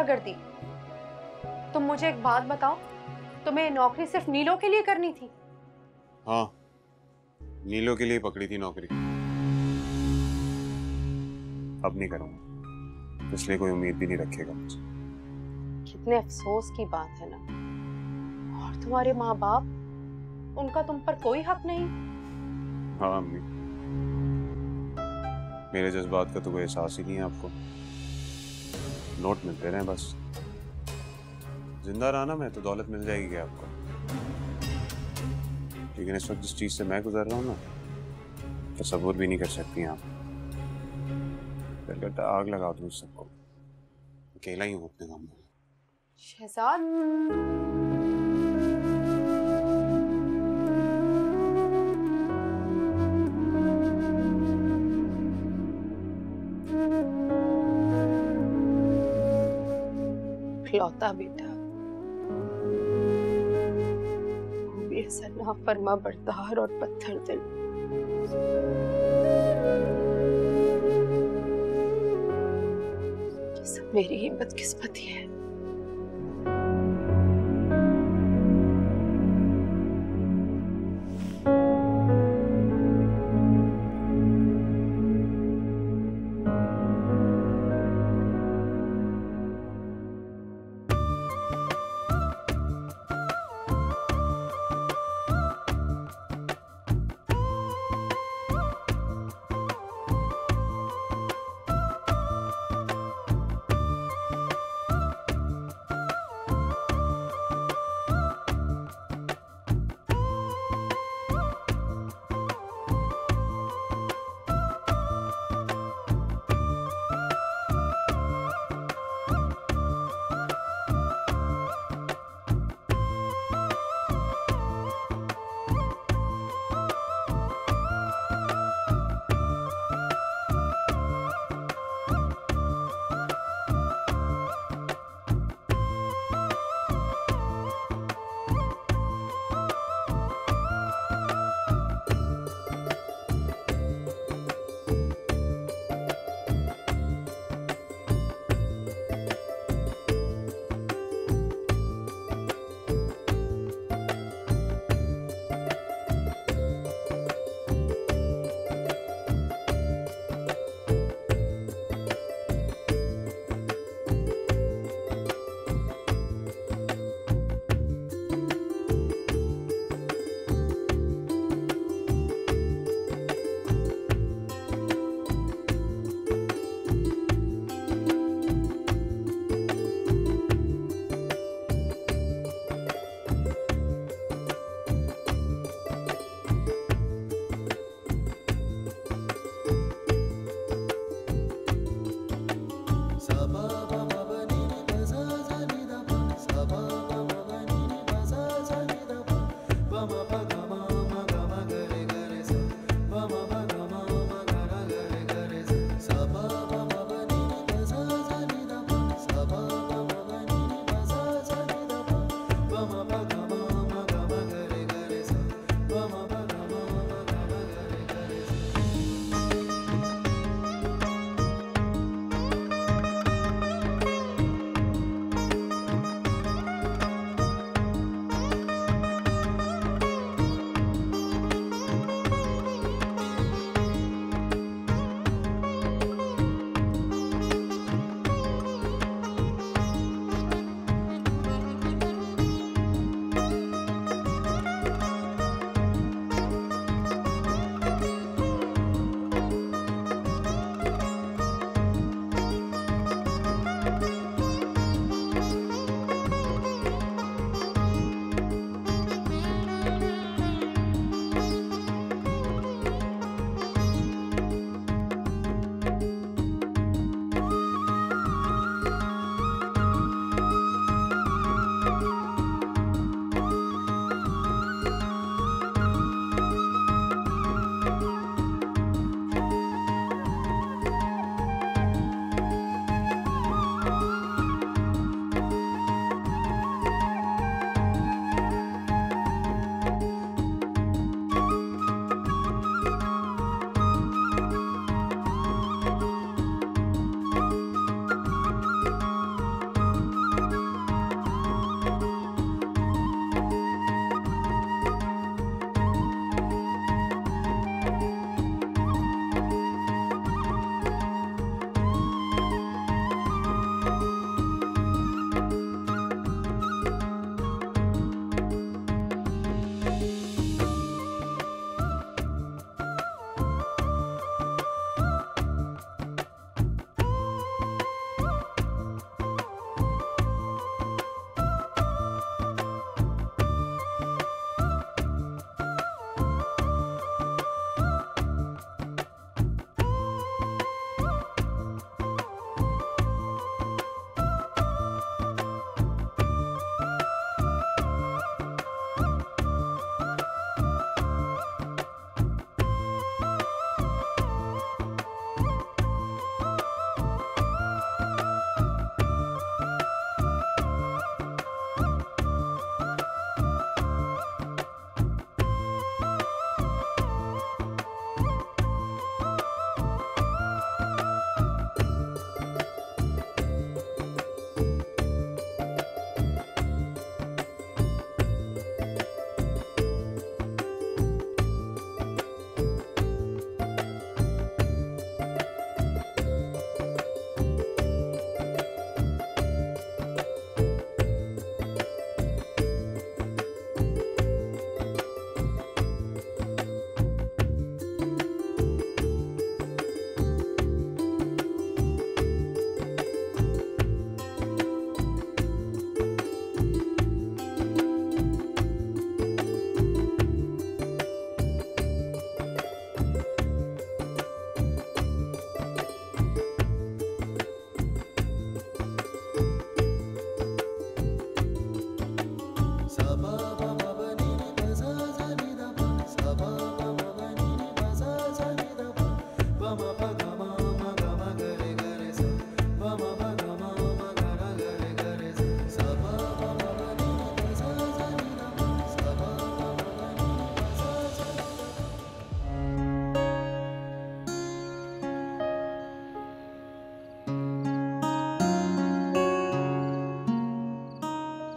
गुंडागर्दी। तुम मुझे एक बात बताओ, तुम्हें नौकरी सिर्फ नीलो के लिए करनी थी? हाँ, नीलो के लिए पकड़ी थी नौकरी। अब नहीं करूंगा, इसलिए कोई उम्मीद भी नहीं रखेगा मुझसे। कितने अफसोस की बात है ना। और तुम्हारे माँ बाप, उनका तुम पर कोई हक नहीं? हाँ अम्मी, मेरे जज्बात का तो कोई एहसास ही नहीं है आपको। नोट मिलते रहे बस। जिंदा रहा ना मैं तो दौलत मिल जाएगी क्या आपको? लेकिन इस वक्त जिस चीज से मैं गुजर रहा हूँ ना, तसव्वुर भी नहीं कर सकती आप। दिल करता आग लगा दूं उस सबको। अकेला ही हूँ अपने काम में। शहजाद, लौता बेटा, वो भी ऐसा नाफरमा बरदार और पत्थर दिल। ये सब मेरी ही बदकिस्मती है।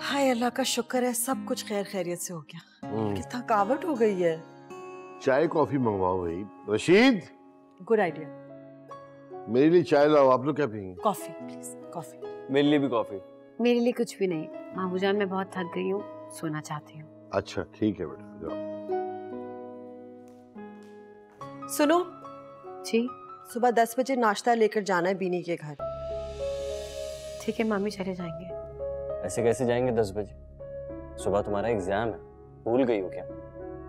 हाय अल्लाह का शुक्र है सब कुछ खैर खैरियत से हो गया। कितना थकावट हो गई है। चाय कॉफी मंगवाओ भाई। Rashid, good idea. मेरे लिए चाय लाओ। आप लोग क्या पियेंगे? Coffee please, coffee. मेरे लिए भी कॉफी। मेरे लिए कुछ भी नहीं मामू जान, मैं बहुत थक गई हूँ, सोना चाहती हूँ। अच्छा ठीक है बेटा, जाओ। सुनो जी सुबह 10 बजे नाश्ता लेकर जाना है बीनी के घर। ठीक है मामी, चले जाएंगे। ऐसे कैसे जाएंगे 10 बजे? सुबह तुम्हारा एग्जाम है, भूल गई हो क्या?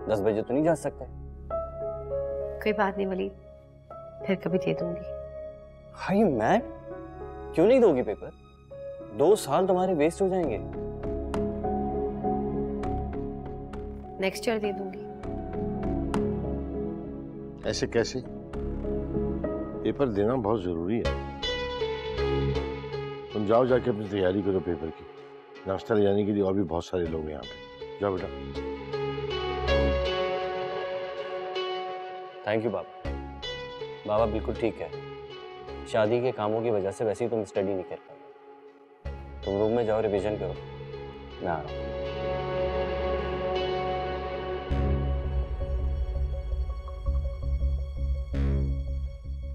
10 बजे तो नहीं जा सकते। कोई बात नहीं वलीद, फिर कभी दे दूंगी। Are you mad? क्यों नहीं दोगी पेपर? 2 साल तुम्हारे वेस्ट हो जाएंगे। नेक्स्ट ईयर दे दूंगी। ऐसे कैसे? पेपर देना बहुत जरूरी है। तुम जाओ, जाके अपनी तैयारी करो पेपर की। नाश्ता ले जाने के लिए और भी बहुत सारे लोग हैं यहाँ पे। जाओ बेटा। थैंक यू बाबा। बाबा बिल्कुल ठीक है, शादी के कामों की वजह से वैसे ही तुम स्टडी नहीं कर पाओगे। तुम रूम में जाओ, रिवीजन करो, मैं आ रहा हूँ।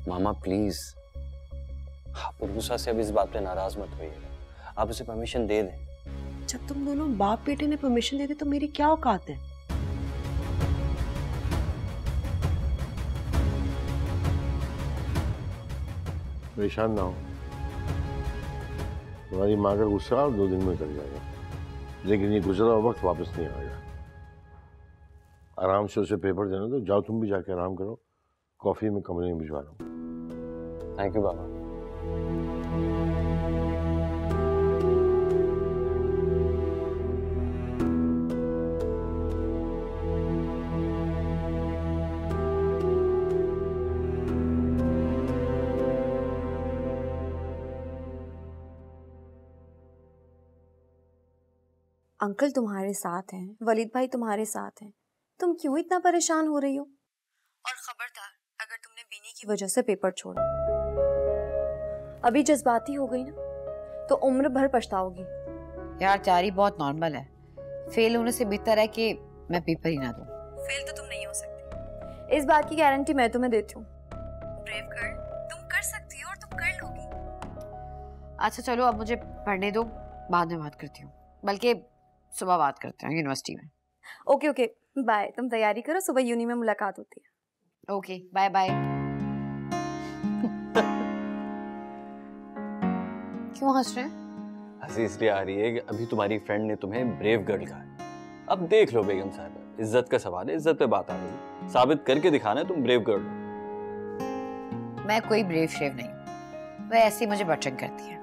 मामा प्लीज, आप गुस्सा से अब इस बात पे नाराज मत होइएगा। आप उसे परमिशन दे दें। जब तुम दोनों बाप बेटे ने परमिशन दे दी तो मेरी क्या औकात है? परेशान ना हो। तुम्हारी माँ का गुस्सा 2 दिन में उतर जाएगा, लेकिन ये गुजरा हुआ वक्त वापस नहीं आएगा। आराम से उसे पेपर देना। तो जाओ, तुम भी जाके आराम करो। कॉफी में कमरे में भिजवा रहा हूँ। Thank you Baba. अंकल तुम्हारे साथ हैं, वलीद भाई तुम्हारे साथ हैं, तुम क्यों इतना परेशान हो रही हो? और खबरदार अगर तुमने बीनी की वजह से पेपर छोड़ा, अभी जज्बाती हो गई ना तो उम्र भर पछताओगी। यार त्यारी बहुत नॉर्मल है, फेल होने से बेहतर है कि मैं पेपर ही ना दूं। फेल तो तुम नहीं हो सकती, इस बात की गारंटी मैं तुम्हें देती हूँ। ब्रेव गर्ल, तुम कर सकती हो और तुम कर लोगी। अच्छा चलो अब मुझे पढ़ने दो, बाद में बात करती हूँ, बल्कि सुबह बात करते हैं यूनिवर्सिटी में। ओके ओके बाय, तुम तैयारी करो, सुबह यूनी में मुलाकात होती है। Okay bye bye. क्यों हंस रहे हैं? हंसी इसलिए आ रही है कि अभी तुम्हारी फ्रेंड ने तुम्हें ब्रेव गर्ल कहा है। अब देख लो बेगम साहब, इज्जत का सवाल है, इज्जत पे बात आ रही है। साबित करके दिखाना है तुम ब्रेव गर्ल हो। मैं कोई ब्रेव शेव नहीं, वह ऐसी मुझे बटरिंग करती है।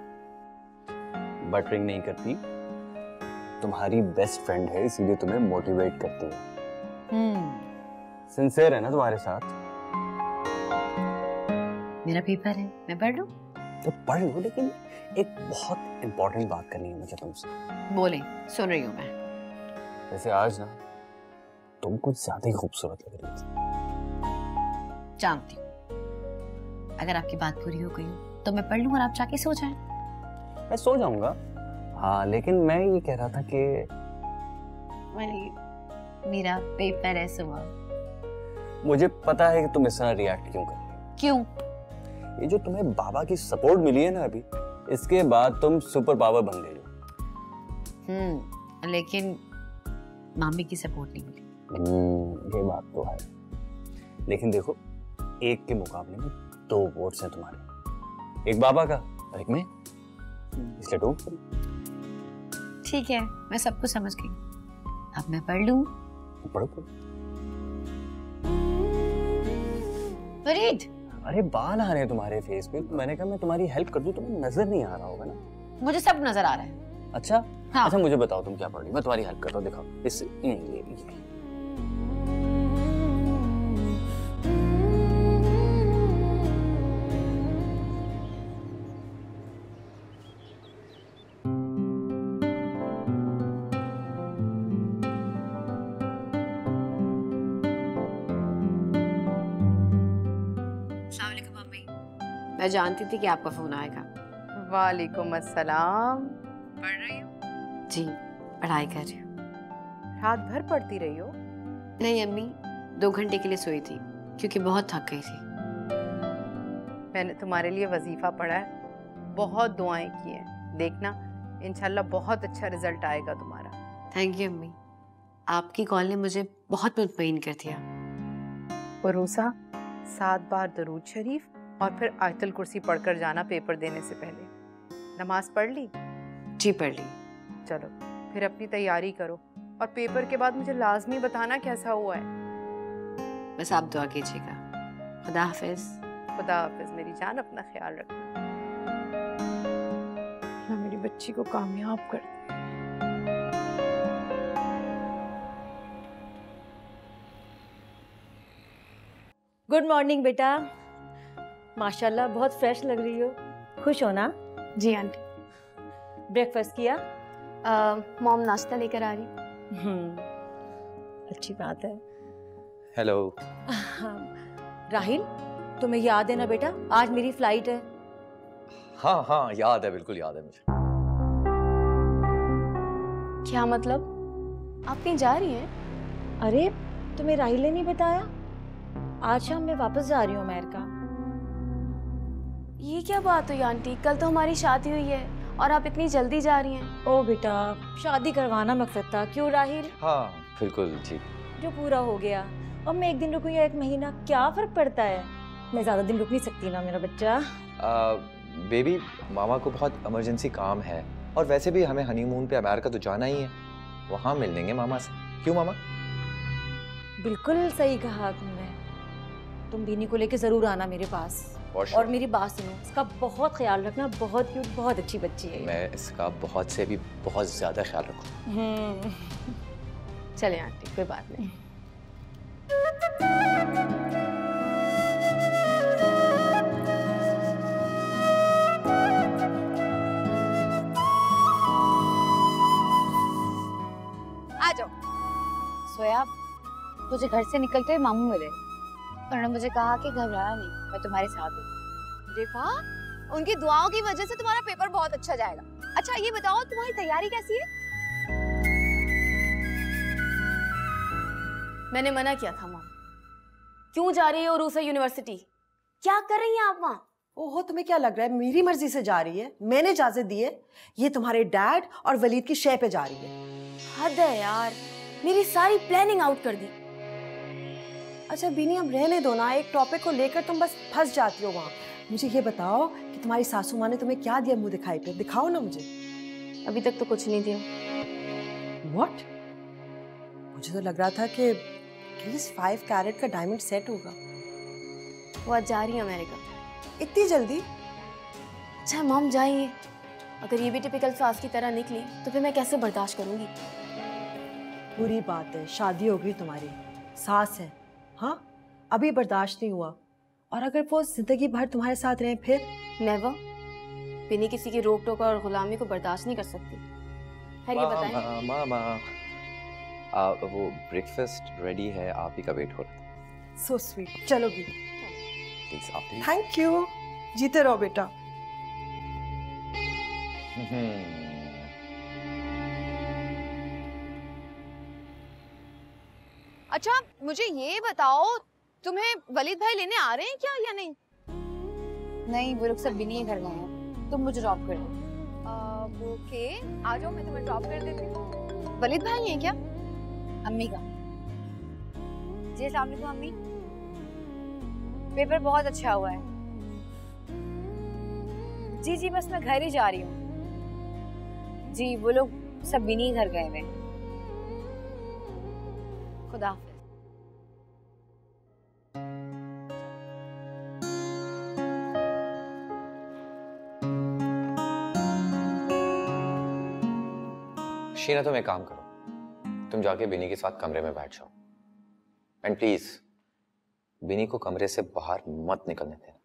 बटरिंग नहीं करती, तुम्हारी बेस्ट फ्रेंड है, इसीलिए तुम्हें मोटिवेट करती है। सिंसियर है ना तुम्हारे साथ। मेरा पेपर है, मैं पढ़ लूं? तो पढ़ लो, लेकिन एक बहुत इंपॉर्टेंट बात करनी है मुझे तुमसे। बोले, सुन रही हूँ मैं। वैसे आज ना तुम कुछ ज्यादा ही खूबसूरत लग रही थी। जानती हूँ, अगर आपकी बात पूरी हो गई हो तो मैं पढ़ लूं और आप जाके सो जाएं। मैं सो जाऊंगा, हाँ, लेकिन मैं ये कह रहा था कि मेरा पेपर है सुबह। मुझे पता है कि तुम इस तरह रिएक्ट क्यों कर रही हो। क्यों? ये जो तुम्हें बाबा की सपोर्ट मिली है ना अभी, इसके बाद तुम सुपर पावर बन गई हो। लेकिन मामी की सपोर्ट नहीं मिली। ये बात तो है, लेकिन देखो, एक के मुकाबले में 2 वोट्स हैं तुम्हारे, एक बाबा का और एक मैं, इसलिए 2। ठीक है, मैं सब कुछ समझ गई। अब मैं पढ़ लूं? पढ़ो। फरीद, अरे बाल आ रहे हैं तुम्हारे फेस पे, तो मैंने कहा मैं तुम्हारी हेल्प कर दूं, तुम्हें नजर नहीं आ रहा होगा ना। मुझे सब नजर आ रहा है। अच्छा हाँ। अच्छा मुझे बताओ तुम क्या पढ़ रही हो, मैं तुम्हारी हेल्प करता हूँ। दिखाओ इस ये। मैं जानती थी कि आपका फोन आएगा। वालेकुम अस्सलाम। पढ़ रही हो? जी। पढ़ाई कर रही हूँ। रात भर पढ़ती रही हो? नहीं अम्मी, 2 घंटे के लिए सोई थी क्योंकि बहुत थक गई थी। मैंने तुम्हारे लिए वजीफा पढ़ा है, बहुत दुआएं की हैं। देखना इंशाल्लाह बहुत अच्छा रिजल्ट आएगा तुम्हारा। थैंक यू अम्मी, आपकी कॉल ने मुझे बहुत मुतमईन कर दिया। उरूसा 7 बार दरूद शरीफ और फिर आयतुल कुर्सी पढ़कर जाना पेपर देने से पहले। नमाज पढ़ ली? जी पढ़ ली। चलो फिर अपनी तैयारी करो और पेपर के बाद मुझे लाजमी बताना कैसा हुआ है। बस आप दुआ कीजिएगा। खुदा हाफिज। खुदा हाफिज मेरी जान, अपना ख्याल रखना। मेरी बच्ची को कामयाब कर दे। गुड मॉर्निंग बेटा। माशाल्लाह बहुत फ्रेश लग रही हो। खुश हो ना? जी आंटी। ब्रेकफास्ट किया? मॉम नाश्ता लेकर आ रही। अच्छी बात है। हेलो। राहिल, तुम्हें याद है ना बेटा, आज मेरी फ्लाइट है। हाँ हाँ याद है, बिल्कुल याद है मुझे। क्या मतलब? आप कहीं जा रही हैं? अरे तुम्हें राहिल ने नहीं बताया? आज शाम मैं वापस जा रही हूँ अमेरिका। ये क्या बात हुई आंटी? कल तो हमारी शादी हुई है और आप इतनी जल्दी जा रही हैं। ओ बेटा, शादी करवाना मकसद था, क्यों राहिल? हाँ बिल्कुल जी। जो पूरा हो गया। अब मैं 1 दिन रुकूं या 1 महीना, क्या फर्क पड़ता है? मैं ज्यादा दिन रुक नहीं सकती ना मेरा बच्चा। बेबी, मामा को बहुत इमरजेंसी काम है और वैसे भी हमें हनीमून पे अमेरिका तो जाना ही है, वहाँ मिल लेंगे मामा से। क्यों मामा? बिल्कुल सही कहा तुमने। तुम बीनी को लेके जरूर आना मेरे पास। और मेरी बात सुनो, इसका बहुत ख्याल रखना, बहुत क्यूट, बहुत अच्छी बच्ची है। मैं इसका बहुत से भी बहुत ज्यादा ख्याल रखूँ। चले आंटी, कोई बात नहीं। आ जाओ। सोया, मुझे घर से निकलते हुए मामू मिले। उन्होंने मुझे कहा कि घबराना नहीं, मैं तुम्हारे साथ हूँ। अरे वाह, उनकी दुआओं की वजह से तुम्हारा पेपर बहुत अच्छा जाएगा। अच्छा ये बताओ, तुम्हारी तैयारी कैसी है? मैंने मना किया था मॉम। क्यों जा रही हो रूसा यूनिवर्सिटी? क्या कर रही हैं आप वहाँ? ओहो, तुम्हें क्या लग रहा है मेरी मर्जी से जा रही है? मैंने इजाजत दी है। ये तुम्हारे डैड और वलीद की शय पे जा रही है। हद है यार, मेरी सारी प्लानिंग आउट कर दी। अच्छा बीनी, अब रहने दो ना, एक टॉपिक को लेकर तुम बस फंस जाती हो वहाँ। मुझे ये बताओ कि तुम्हारी सासू माँ ने तुम्हें क्या दिया मुंह दिखाई पे? दिखाओ ना मुझे। अभी तक तो कुछ नहीं दिया। What? मुझे तो लग रहा था कि एटलीस्ट 5 कैरेट का डायमंड सेट होगा। वो आज जा रही है अमेरिका। इतनी जल्दी? अच्छा मॉम जाइए, अगर ये भी टिपिकल सास की तरह निकली तो फिर मैं कैसे बर्दाश्त करूंगी? बुरी बात है, शादी हो गई तुम्हारी, सास है। हाँ, अभी बर्दाश्त नहीं हुआ, और अगर वो जिंदगी भर तुम्हारे साथ रहे फिर? नेवर। बिना किसी की रोक टोक और गुलामी को बर्दाश्त नहीं कर सकती। खैर ये बताएं। मामा, वो ब्रेकफास्ट रेडी है, आप ही का वेट हो रहा है। So sweet. चलो भी, प्लीज आप। Thank you. जीते रहो बेटा। अच्छा मुझे ये बताओ, तुम्हें वलीद भाई लेने आ रहे हैं क्या या नहीं? नहीं, वो लोग सब बिनी के घर गए हैं, तुम मुझे ड्रॉप कर दो। ओके, आ जाओ, मैं तुम्हें ड्रॉप कर देती हूँ। वलीद भाई हैं क्या? अम्मी का। जी अस्सलाम वालेकुम अम्मी। पेपर बहुत अच्छा हुआ है। जी जी, बस मैं घर ही जा रही हूँ। जी वो लोग सब बिनी घर गए हुए। खुदा हाफिज। शीना, तुम एक काम करो, तुम जाके बिनी के साथ कमरे में बैठ जाओ, एंड प्लीज बिनी को कमरे से बाहर मत निकलने देना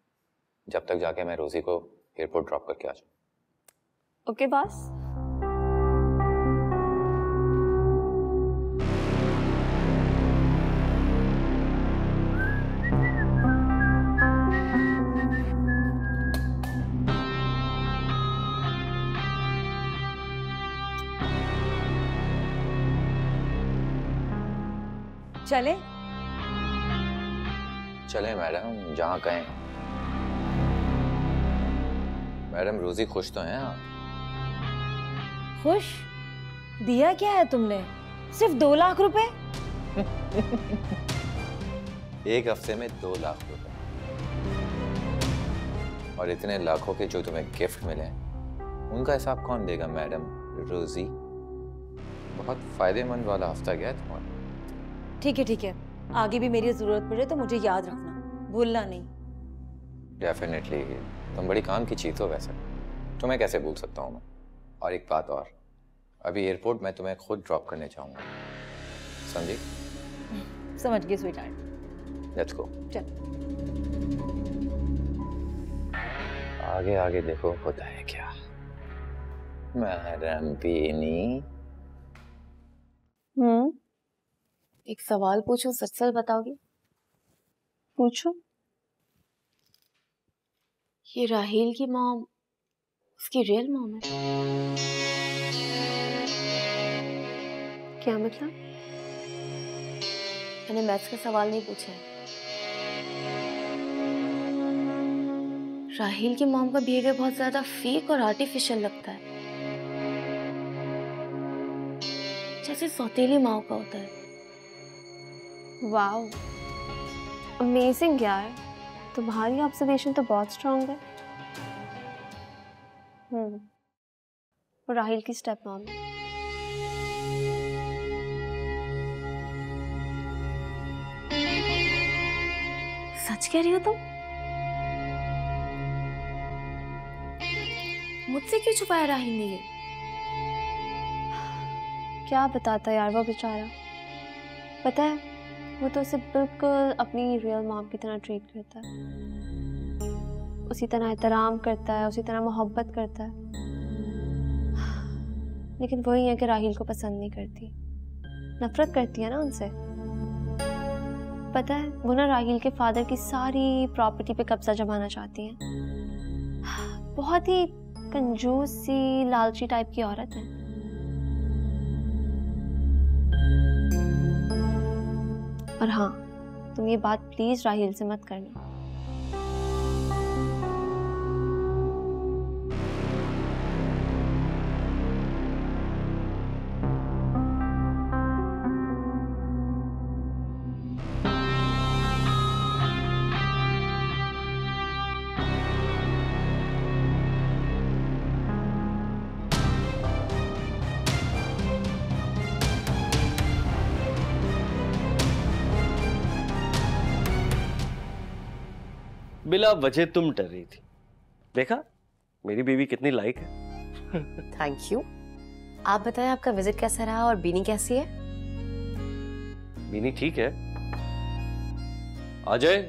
जब तक जाके मैं रोजी को एयरपोर्ट ड्रॉप करके आ जाऊं। Okay boss. चले? चले मैडम, जहाँ कहें। मैडम रोजी खुश तो हैं आप? खुश? दिया क्या है तुमने? सिर्फ 2 लाख रुपए? एक हफ्ते में 2 लाख रुपए, और इतने लाखों के जो तुम्हें गिफ्ट मिले उनका हिसाब कौन देगा मैडम रोजी? बहुत फायदेमंद वाला हफ्ता गया तुम्हारा। ठीक है, आगे भी मेरी जरूरत पड़े तो मुझे याद रखना, भूलना नहीं। डेफिनेटली, तुम बड़ी काम की चीज हो वैसे, तुम्हें कैसे भूल सकता हूँ मैं। और एक बात और, अभी एयरपोर्ट मैं तुम्हें खुद ड्रॉप करने चाहूंगा, समझी? समझ गई स्वीटहार्ट। Let's go. चल। आगे आगे देखो होता है क्या। मैडम बीनी। एक सवाल पूछूं, सच सच बताओगी? पूछो। ये राहील की मॉम उसकी रियल मॉम है? क्या मतलब? मैंने मैथ्स का सवाल नहीं पूछा है। राहील की मॉम का बिहेवियर बहुत ज्यादा फेक और आर्टिफिशियल लगता है, जैसे सौतेली माँ का होता है। वाओ, अमेजिंग यार, तुम्हारी ऑब्जर्वेशन तो बहुत स्ट्रांग है। और राहील की स्टेप मॉम है। सच कह रही हो तुम? मुझसे क्यों छुपाया राहील ने ये? क्या बताता यार वो बेचारा। पता है, वो तो उसे बिल्कुल अपनी रियल मॉम की तरह ट्रीट करता है, उसी तरह एहतराम करता है, उसी तरह मोहब्बत करता है। लेकिन वही है कि राहील को पसंद नहीं करती, नफरत करती है ना उनसे। पता है, वो ना राहील के फादर की सारी प्रॉपर्टी पे कब्जा जमाना चाहती है। बहुत ही कंजूस सी लालची टाइप की औरत है। और हाँ, तुम ये बात प्लीज राहील से मत करना। बिला वजह तुम डर रही थी, देखा मेरी बीवी कितनी लाइक है। Thank you. आप बताएं आपका विजिट कैसा रहा और बीनी कैसी है? बीनी ठीक है। अजय,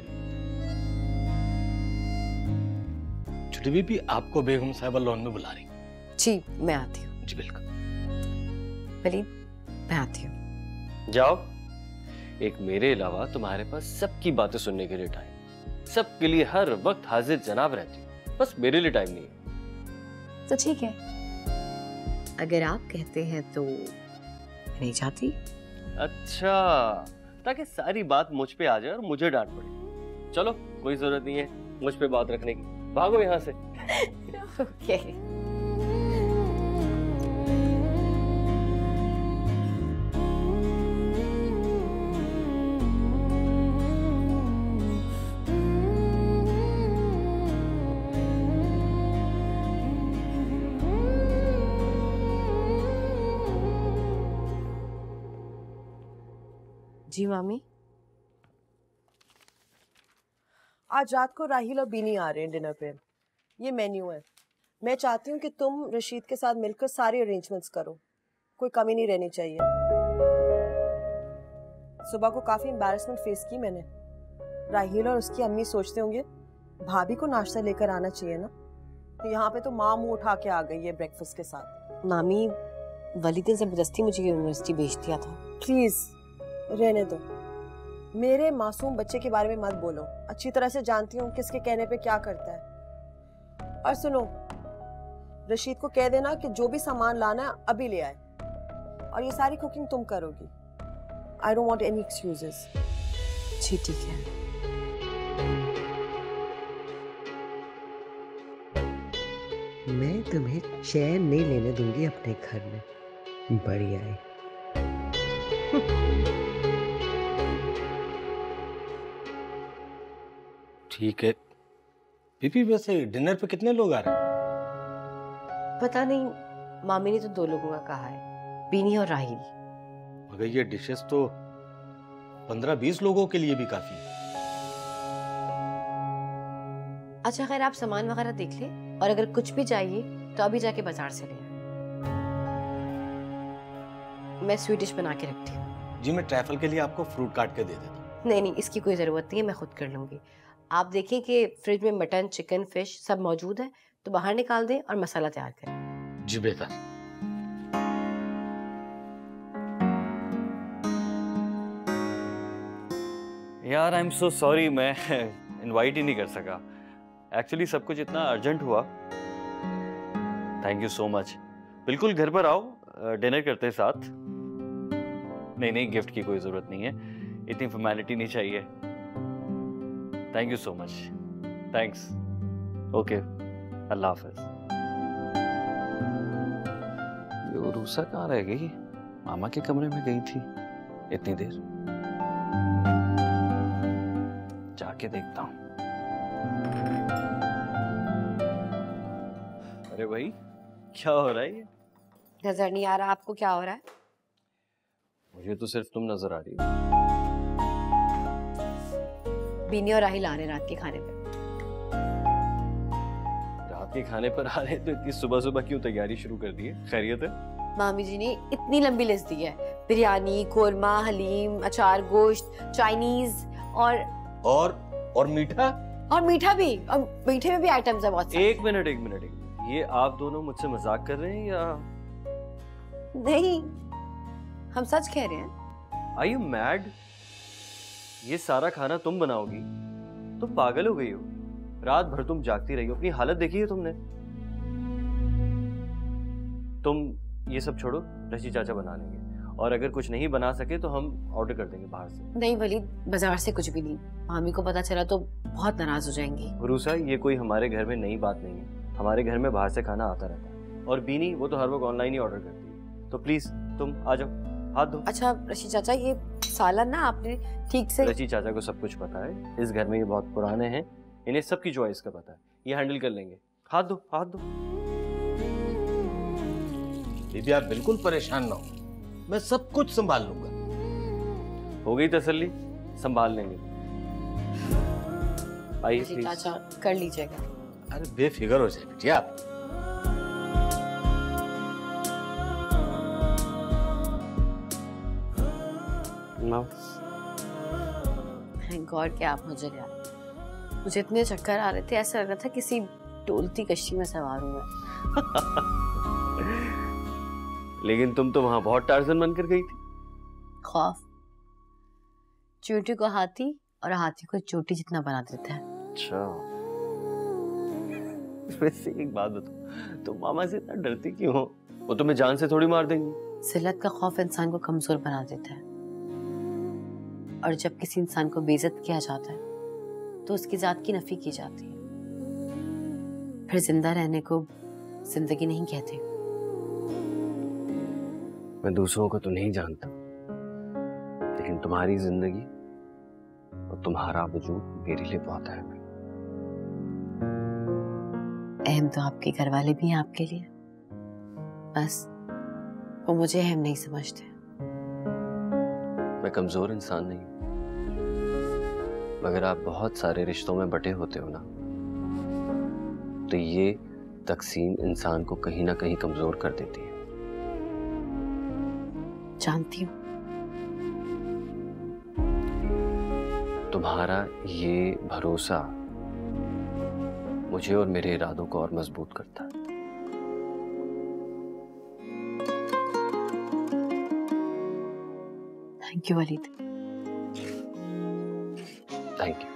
छोटी बीबी आपको बेगम साहिबा लॉन में बुला रही। जी मैं आती हूँ। जी बिल्कुल। वलीद, मैं आती हूँ। जाओ। एक मेरे अलावा तुम्हारे पास सबकी बातें सुनने के लिए टाइम, सबके लिए हर वक्त हाजिर जनाब रहती हूँ, बस मेरे लिए टाइम नहीं है। तो ठीक है, अगर आप कहते हैं तो नहीं चाहती। अच्छा, ताकि सारी बात मुझ पे आ जाए और मुझे डांट पड़े। चलो, कोई जरूरत नहीं है मुझ पे बात रखने की, भागो यहाँ से। ओके। जी मामी। आज रात को राहील और बीनी आ रहे हैं डिनर पे। ये मेन्यू है। मैं चाहती हूँ कि तुम रशीद के साथ मिलकर सारे अरेंजमेंट्स करो, कोई कमी नहीं रहनी चाहिए। सुबह को काफी एम्बैरेसमेंट फेस की मैंने। राहील और उसकी अम्मी सोचते होंगे भाभी को नाश्ता लेकर आना चाहिए ना, तो यहाँ पे तो माँ मुंह उठा के आ गई है ब्रेकफास्ट के साथ। मामी, वलीद ने जबरदस्ती मुझे यूनिवर्सिटी भेज दिया था। प्लीज रहने दो, मेरे मासूम बच्चे के बारे में मत बोलो। अच्छी तरह से जानती हूँ किसके कहने पे क्या करता है। और सुनो, रशीद को कह देना कि जो भी सामान लाना है अभी ले आए, और ये सारी कुकिंग तुम करोगी। I don't want any excuses. जी ठीक है। मैं तुम्हें चैन नहीं लेने दूंगी अपने घर में। बढ़िया है। ठीक है बीबी, वैसे डिनर पे कितने लोग आ रहे हैं? पता नहीं, मामी ने तो 2 लोगों का कहा है, बीनी और राहिल। मगर ये डिशेस तो 15-20 लोगों के लिए भी काफी है। अच्छा खैर, आप सामान वगैरह देख ले, और अगर कुछ भी चाहिए तो अभी जाके बाजार से ले आए। मैं स्वीट डिश बना के रखती हूँ। जी, मैं ट्रैफल के लिए आपको फ्रूट काट के दे देता हूँ। नहीं, इसकी कोई ज़रूरत नहीं है, मैं खुद कर लूँगी। आप देखें कि फ्रिज में मटन, चिकन, फिश सब मौजूद है, तो बाहर निकाल दें और मसाला तैयार करें। जी बेहतर। यार आई एम सो सॉरी, मैं इनवाइट ही नहीं कर सका। एक्चुअली सब कुछ इतना अर्जेंट हुआ। Thank you so much. बिल्कुल घर पर आओ, डिनर करते हैं साथ। नहीं, गिफ्ट की कोई जरूरत नहीं है, इतनी फॉर्मेलिटी नहीं चाहिए। Thank you so much. Thanks. Okay, अल्लाह हाफिज। ये उरूसा कहाँ रह गई? मामा के कमरे में गई थी इतनी देर। जाके देखता हूँ। अरे भाई, क्या हो रहा है ये? नजर नहीं आ रहा आपको क्या हो रहा है? मुझे तो सिर्फ तुम नजर आ रही हो। बीनी और राहिल आ रहे रात के खाने पे। रात के खाने पर आ रहे तो इतनी सुबह सुबह क्यों तैयारी शुरू कर दी है? खैरियत है? मामी जी ने इतनी लंबी लिस्ट दी है, बिरयानी, कोरमा, हलीम, अचार गोश्त, चाइनीज और मीठा। और मीठा भी, और मीठे में भी आइटम्स है बहुत सारे। एक मिनट, ये आप दोनों मुझसे मजाक कर रहे हैं या? नहीं, हम सच कह रहे हैं। Are you mad? ये सारा खाना तुम बनाओगी? तुम पागल हो गई हो? रात भर तुम जागती रही हो, अपनी हालत देखी है तुमने? तुम ये सब छोड़ो, रशी चाचा बना लेंगे, और अगर कुछ नहीं बना सके तो हम ऑर्डर कर देंगे बाहर से। नहीं वलीद, बाजार से कुछ भी नहीं। मामी को पता चला तो बहुत नाराज हो जाएंगी। भरोसा, ये कोई हमारे घर में नई बात नहीं है। हमारे घर में बाहर से खाना आता रहता है। और बीनी, वो तो हर वक्त ऑनलाइन ही ऑर्डर करती है। तो प्लीज तुम आ जाओ, हाथ दो। अच्छा रशी चाचा, ये सालन ना आपने ठीक से। रशी चाचा को सब कुछ पता है, इस घर में ये बहुत पुराने हैं, इन्हें सबकी चॉइस का पता है, ये हैंडल कर लेंगे। हाथ दो, हाथ दो। दीदी आप बिल्कुल परेशान ना हो, मैं सब कुछ संभाल लूंगा। हो गई तसल्ली? संभाल लेंगे। आइए चाचा कर लीजिएगा। अरे बेफिक्र हो जाए बेटी आप। थैंक गॉड कि आप मुझे ले आए। मुझे इतने चक्कर आ रहे थे, ऐसा लग रहा था किसी डोलती कश्ती में सवार हूं मैं। लेकिन तुम तो वहां बहुत टार्जन बनकर गई थी। खौफ चोटी को हाथी और हाथी को चोटी जितना बना देता है। अच्छा, वैसे एक बात बताओ, तुम मामा से इतना डरती क्यों हो? वो तुम्हें जान से थोड़ी मार देंगी। जिल्लत का खौफ इंसान को कमजोर बना देता है, और जब किसी इंसान को बेइज्जत किया जाता है तो उसकी जात की नफी की जाती है। फिर जिंदा रहने को जिंदगी नहीं कहते। मैं दूसरों को तो नहीं जानता, लेकिन तुम्हारी जिंदगी और तुम्हारा वजूद मेरे लिए बहुत अहम है। अहम तो आपके घर वाले भी हैं आपके लिए, बस वो मुझे अहम नहीं समझते। मैं कमजोर इंसान नहीं, मगर आप बहुत सारे रिश्तों में बटे होते हो ना, तो ये तकसीम इंसान को कहीं ना कहीं कमजोर कर देती है। जानती हूँ। तुम्हारा ये भरोसा मुझे और मेरे इरादों को और मजबूत करता है। Thank you Waleed. Thank you.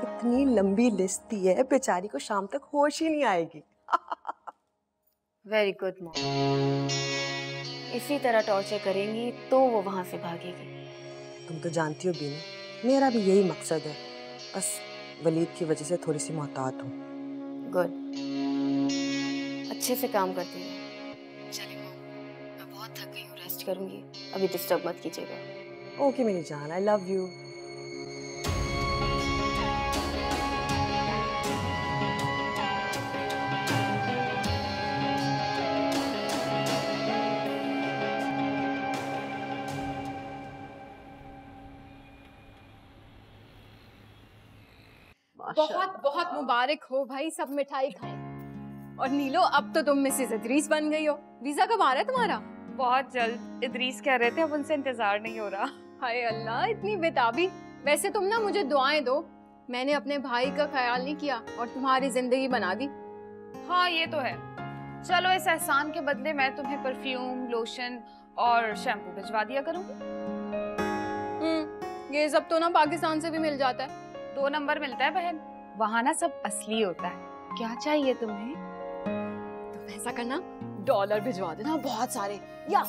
इतनी लंबी लिस्ट दी है, बेचारी को शाम तक होश ही नहीं आएगी। Very good mom. इसी तरह टॉर्चर करेंगी तो वो वहां से भागेगी। तुम तो जानती हो बीनी, मेरा भी यही मकसद है, बस वलीद की वजह से थोड़ी सी मोहतात हूँ। गुड, अच्छे से काम करती है। चलिए मॉम, मैं बहुत थक गई हूँ, रेस्ट करूंगी, अभी डिस्टर्ब मत कीजिएगा। ओके मेरी जान, आई लव यू। बहुत बहुत मुबारक हो भाई, सब मिठाई खाएं। और नीलो, अब तो तुम मिसेस इदरीस बन गई हो। वीजा कब आ रहा है तुम्हारा? बहुत जल्द। इदरीस कह रहे थे, अब उनसे इंतजार नहीं हो रहा। हाय अल्लाह, इतनी बेताबी। वैसे तुम ना मुझे दुआएं दो, मैंने अपने भाई का ख्याल नहीं किया और तुम्हारी जिंदगी बना दी। हाँ ये तो है। चलो इस एहसान के बदले मैं तुम्हें परफ्यूम, लोशन और शैम्पू भिजवा दिया करूंगी। ये सब तो ना पाकिस्तान से भी मिल जाता है। 2 नंबर मिलता है बहन, वहाँ ना सब असली होता है। क्या चाहिए तुम्हें? तुम ऐसा करना, डॉलर भिजवा देना बहुत सारे। या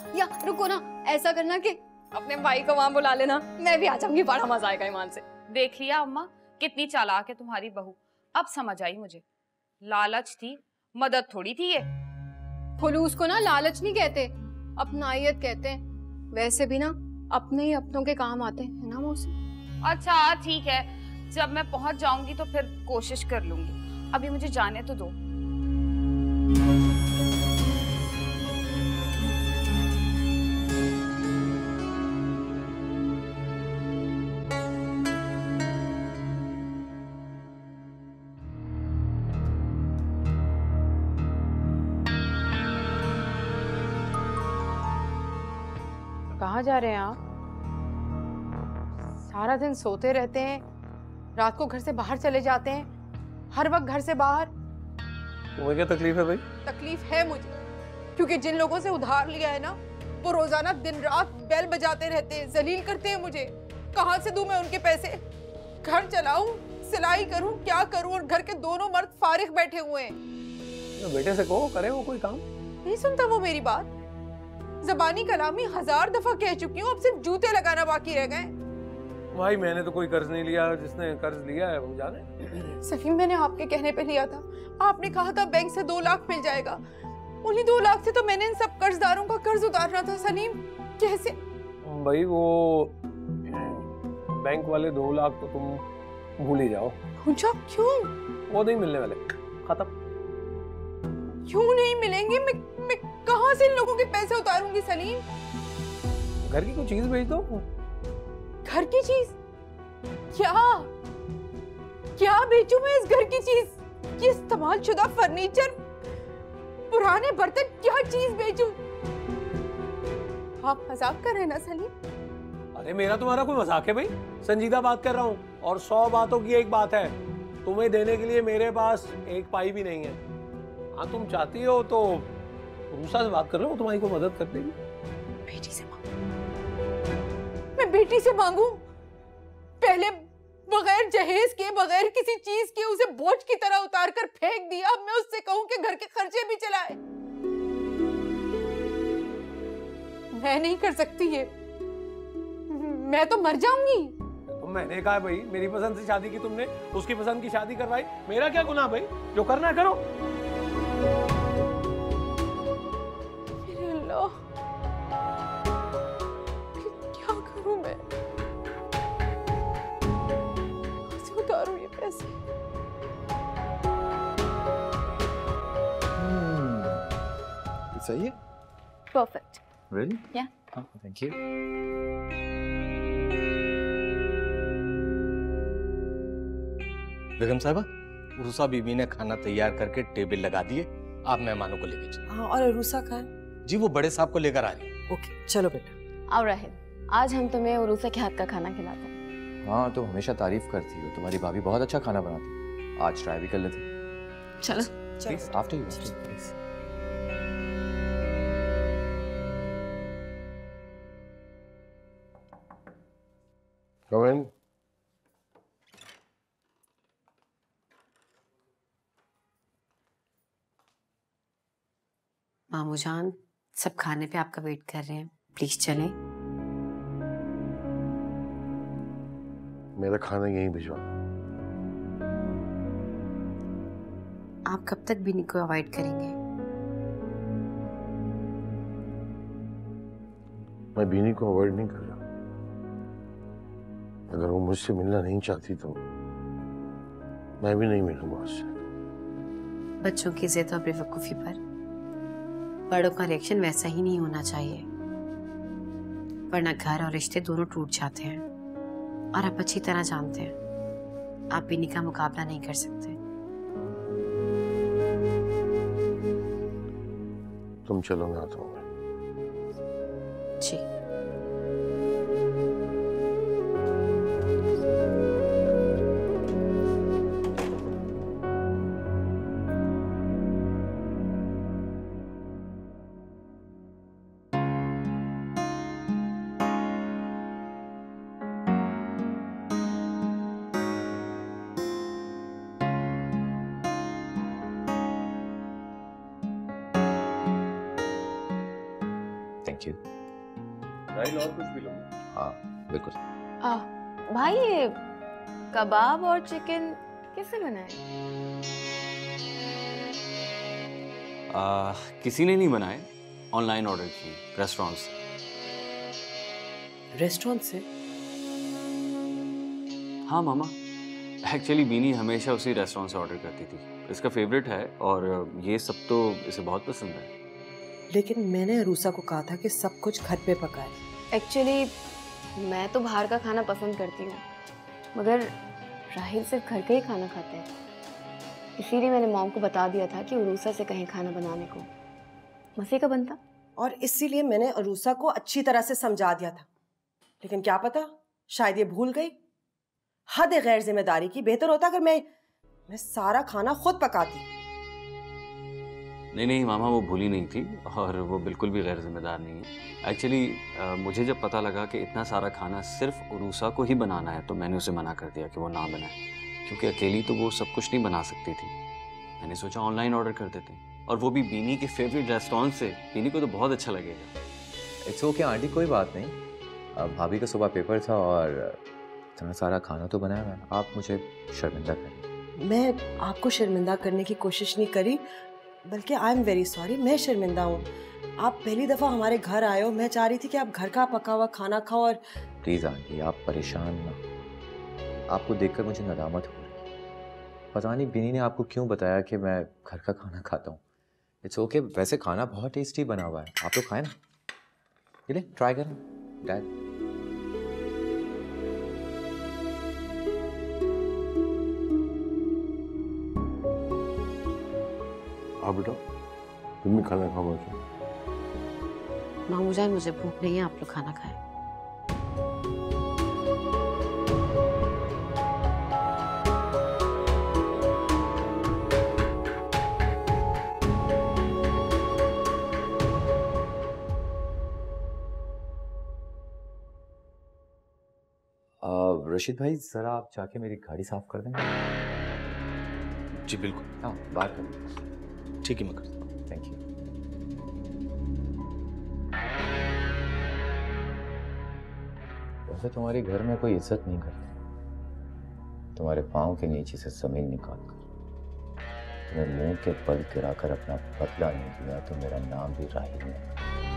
रुको ना, ऐसा करना कि अपने भाई को वहाँ बुला लेना, मैं भी आ जाऊंगी, बड़ा मजा आएगा ईमान से। देख लिया अम्मा, कितनी चालाक है तुम्हारी बहू। अब समझ आई मुझे, लालच थी, मदद थोड़ी थी ये। खुलूस को ना लालच नहीं कहते, अपनायत कहते हैं। वैसे भी ना अपने ही अपनों के काम आते हैं, है ना मौसी? अच्छा ठीक है, जब मैं पहुंच जाऊंगी तो फिर कोशिश कर लूंगी। अभी मुझे जाने तो दो। कहाँ जा रहे हैं आप? सारा दिन सोते रहते हैं, रात को घर से बाहर चले जाते हैं, हर वक्त घर से बाहर। तुम्हें क्या तकलीफ है भाई? तकलीफ है मुझे, क्योंकि जिन लोगों से उधार लिया है ना, वो रोजाना दिन रात बेल बजाते रहते हैं, जलील करते हैं मुझे। कहाँ से दूं मैं उनके पैसे? घर चलाऊं, सिलाई करूं, क्या करूं? और घर के दोनों मर्द फारिग बैठे हुए हैं। तो बेटे से कहो करे वो कोई काम। नहीं सुनता वो मेरी बात। ज़बानी कलामी 1000 दफा कह चुकी हूँ, अब सिर्फ जूते लगाना बाकी रह गए। भाई मैंने तो कोई कर्ज नहीं लिया, जिसने कर्ज लिया है वो जाने। सलीम, मैंने आपके कहने पे लिया था, आपने कहा था बैंक से 2 लाख मिल जाएगा। उन्हीं 2 लाख से तो मैंने इन सब कर्जदारों का कर्ज उतारना था। सलीम कैसे? भाई वो बैंक वाले 2 लाख तो तुम भूल ही जाओ। पूछा क्यों? वो नहीं मिलने वाले, खत्म। क्यों नहीं मिलेंगे? मैं कहाँ से इन लोगों के पैसे उतारूंगी सलीम? घर की कोई चीज भेज दो। घर की चीज? क्या बेचूं मैं इस घर की चीज? ये इस्तेमाल शुदा फर्नीचर, पुराने बर्तन, क्या चीज बेचूं? आप मजाक कर रहे हैं ना सलीम? अरे मेरा तुम्हारा कोई मजाक है भाई? संजीदा बात कर रहा हूँ, और 100 बातों की एक बात है, तुम्हें देने के लिए मेरे पास एक पाई भी नहीं है। हाँ तुम चाहती हो तो रूसा से बात कर लो, तुम्हारी को मदद कर देगी। बेटी से मांगू? मैं बेटी से मांगू? पहले बगैर जहेज के, बगैर किसी चीज के उसे बोझ की तरह उतार कर फेंक दिया, अब मैं उससे कहूं कि घर के खर्चे भी चलाए? मैं नहीं कर सकती ये, मैं तो मर जाऊंगी। तो मैंने कहा भाई, मेरी पसंद से शादी की तुमने, उसकी पसंद की शादी करवाई, मेरा क्या गुनाह भाई? जो करना है करो। अल्लाह, क्या करूं मैं? कैसे उतारूं ये पैसे? सही है? Perfect. Really? Yeah. Oh, thank you. बेगम साहबा, रूसा बीबी ने खाना तैयार करके टेबल लगा दिए, आप मेहमानों को लेके चलिए। हाँ, और रूसा कहाँ है? जी वो बड़े साहब को लेकर आ रही है। ओके चलो बेटा। आओ राहिल, आज हम तुम्हें उरूसा के हाथ का खाना खिलाते हैं। हाँ तुम हमेशा तारीफ करती हो, तुम्हारी भाभी बहुत अच्छा खाना बनाती, आज ट्राई भी कर लेते। चलो please after you please. Come in. मामू जान, सब खाने पे आपका वेट कर रहे हैं, प्लीज चलें। मेरा खाना यहीं भिजवा। आप कब तक बिनी को अवॉइड करेंगे? मैं बिनी को अवॉइड नहीं कर रहा। अगर वो मुझसे मिलना नहीं चाहती तो मैं भी नहीं मिलूंगा उससे। बच्चों की जिद और बेवकूफी पर बड़ों का रिएक्शन वैसा ही नहीं होना चाहिए, वरना घर और रिश्ते दोनों टूट जाते हैं। और आप अच्छी तरह जानते हैं आप बिनी का मुकाबला नहीं कर सकते। तुम चलो, मैं आता हूँ। जी। Thank you. राइल और कुछ भी लो। हाँ बिल्कुल। भाई ये कबाब और चिकन किससे बनाए? किसी ने नहीं बनाए, ऑनलाइन ऑर्डर की रेस्टोरेंट से। रेस्टोरेंट से? हाँ मामा, एक्चुअली बीनी हमेशा उसी रेस्टोरेंट से ऑर्डर करती थी, इसका फेवरेट है और ये सब तो इसे बहुत पसंद है। लेकिन मैंने अरूसा को कहा था कि सब कुछ घर पे पकाए। एक्चुअली मैं तो बाहर का खाना पसंद करती हूँ, मगर राहिल सिर्फ घर का ही खाना खाता है। इसीलिए मैंने मॉम को बता दिया था कि अरूसा से कहीं खाना बनाने को, मजे का बनता। और इसीलिए मैंने अरूसा को अच्छी तरह से समझा दिया था, लेकिन क्या पता शायद ये भूल गई। हद है गैर जिम्मेदारी की। बेहतर होता अगर मैं सारा खाना खुद पकाती। नहीं मामा, वो भूली नहीं थी और वो बिल्कुल भी गैर जिम्मेदार नहीं है। एक्चुअली मुझे जब पता लगा कि इतना सारा खाना सिर्फ उरूसा को ही बनाना है तो मैंने उसे मना कर दिया कि वो ना बनाए, क्योंकि अकेली तो वो सब कुछ नहीं बना सकती थी। मैंने सोचा ऑनलाइन ऑर्डर कर देते हैं, और वो भी बीनी के फेवरेट रेस्टोरेंट से। बीनी को तो बहुत अच्छा लगेगा। इट्स ओके आंटी, कोई बात नहीं। अब भाभी का सुबह पेपर था और इतना सारा खाना तो बनाया मैंने, आप मुझे शर्मिंदा करें। मैं आपको शर्मिंदा करने की कोशिश नहीं करी, बल्कि आई एम वेरी सॉरी, मैं शर्मिंदा हूँ। आप पहली दफ़ा हमारे घर आए हो, मैं चाह रही थी कि आप घर का पका हुआ खाना खाओ। और प्लीज़ आंटी, आप परेशान ना, आपको देखकर मुझे नदामत हो रही। पता नहीं बिनी ने आपको क्यों बताया कि मैं घर का खाना खाता हूँ। इट्स ओके, वैसे खाना बहुत टेस्टी बना हुआ है, आप तो खाएं ना। ये ले ट्राई करें डैड। आप बेटा, तुम भी खाना खाओ। मामू जान, मुझे भूख नहीं है, आप लोग खाना खाएं। रशीद भाई, जरा आप जाके मेरी गाड़ी साफ कर देंगे? जी बिल्कुल। हाँ, बात करें। ठीक है, मैं करता हूँ। Thank you. वैसे तुम्हारे घर में कोई इज्जत नहीं करता। तुम्हारे पाँव के नीचे से जमीन निकाल कर तुम्हें मुंह के बल गिराकर अपना बदला नहीं लिया तो मेरा नाम भी राहिल नहीं।